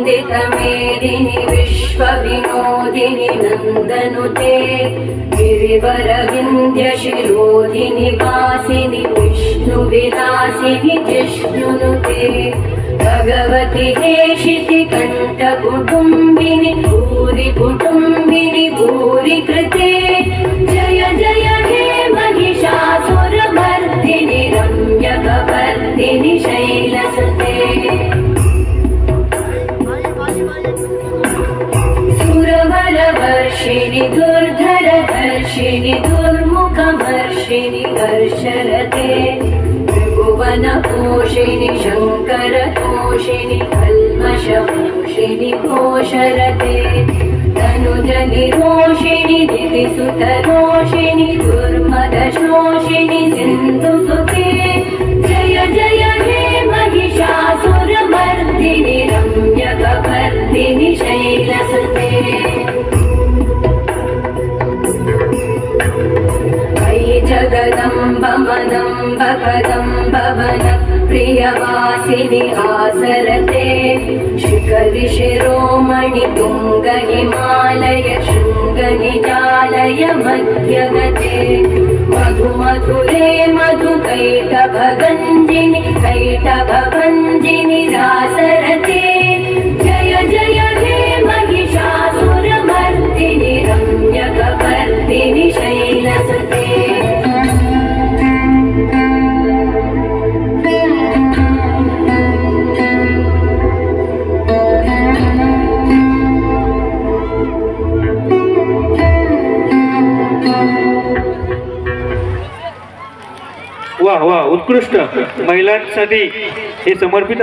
मेदिनि विश्वविनोदिनि नन्दनुते गिरिवरविन्ध्यशिरोधिनि वासिनि विष्णुविलासिनि जिष्णुनुते भगवति हेशिति कण्ठकुटुम्बिनि भूरि कुटुम्बिनि भूरि कृते जय जय हे महिषासुरमर्दिनि रम्यकपर्दिनि शैलसुते सुरवरवर्षिणि दुर्धरधर्षिणि दुर्मुखमर्षिणि हर्षरते त्रिभुवनपोषिणि शङ्करतोषिणि कल्मषपोषिणि घोषरते तनुजनिरोषिणि दिविसुतरोषिणि दुर्मदशोषिणि सिन्धुसुते जय जय हे महिषासुरमर्दिनि रम्यकपर्दिनि शैलसुते जगदम्ब मदम्ब कदम्ब वन प्रियवासिनि आसरते शिखरि शिरोमणि तुङ्ग हिमालय शृङ्ग निजालय मध्यगते मधु मधुरे मधु कैटभगञ्जिनि कैटभभञ्जिनि रासरते जय जय हे महिषासुरमर्दिनि रम्यकपर्दिनि शैलसुते वाह वाह उत्कृष्ट महिलांसाठी हे समर्पित